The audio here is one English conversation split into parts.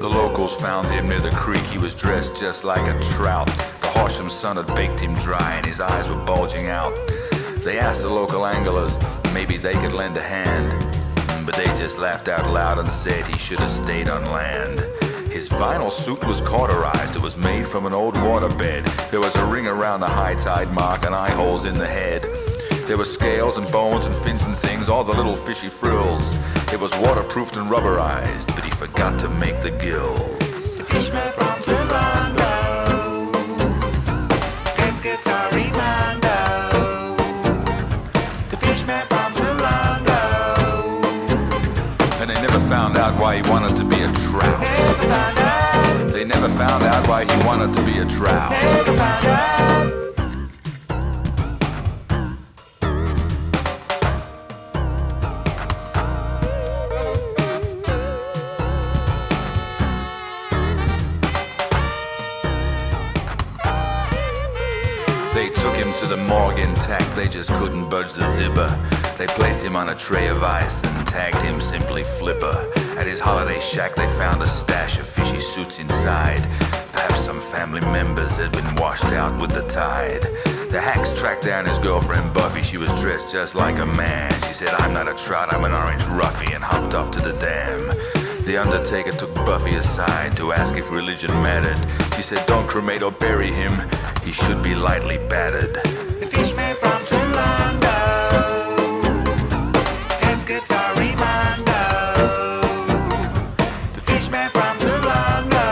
The locals found him near the creek. He was dressed just like a trout. The Horsham sun had baked him dry and his eyes were bulging out. They asked the local anglers, maybe they could lend a hand, but they just laughed out loud and said he should have stayed on land. His vinyl suit was cauterized. It was made from an old waterbed. There was a ring around the high tide mark and eye holes in the head. There were scales and bones and fins and things, all the little fishy frills. It was waterproofed and rubberized, but he forgot to make the gills. The Fishman from Toolondo, pescatari Mondo. The Fishman from Toolondo. And they never found out why he wanted to be a trout. Never found out. They never found out why he wanted to be a trout. Never found out. They took him to the morgue intact, they just couldn't budge the zipper. They placed him on a tray of ice and tagged him simply Flipper. At his holiday shack they found a stash of fishy suits inside. Perhaps some family members had been washed out with the tide. The hacks tracked down his girlfriend Buffy. She was dressed just like a man. She said, "I'm not a trout, I'm an orange roughy," and hopped off to the dam. The undertaker took Buffy aside to ask if religion mattered. She said, "Don't cremate or bury him, he should be lightly battered." The Fishman from Toolondo, pescatari Mondo. The Fishman from Toolondo.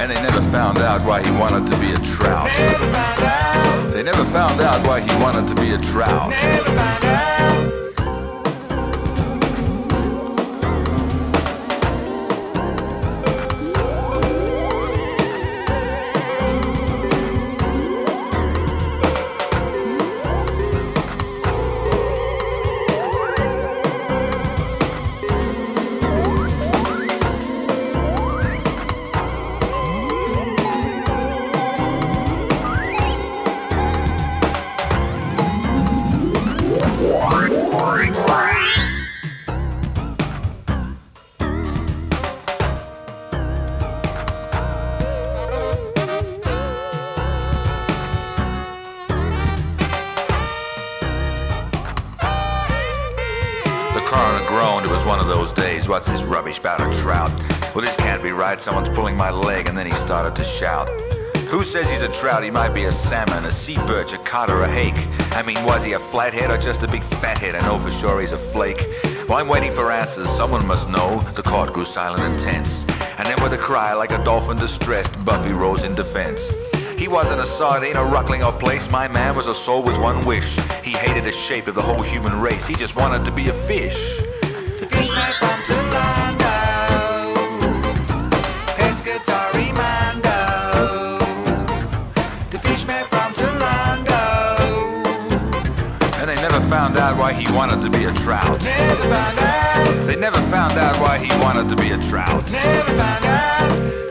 And they never found out why he wanted to be a trout. Never found out. They never found out why he wanted to be a trout. Never found out. The coroner groaned. It was one of those days. What's this rubbish about a trout? Well, this can't be right. Someone's pulling my leg. And then he started to shout. Who says he's a trout? He might be a salmon, a sea birch, a cod, or a hake. I mean, was he a flathead or just a big fathead? I know for sure he's a flake. Well, I'm waiting for answers. Someone must know. The court grew silent and tense. And then with a cry like a dolphin distressed, Buffy rose in defense. He wasn't a sardine, a ruckling or place. My man was a soul with one wish. He hated the shape of the whole human race. He just wanted to be a fish. The Fishman from Toolondo, pescatari Mondo. The Fishman from Toolondo. And they never found out why he wanted to be a trout. Never found out. They never found out why he wanted to be a trout. Never found out.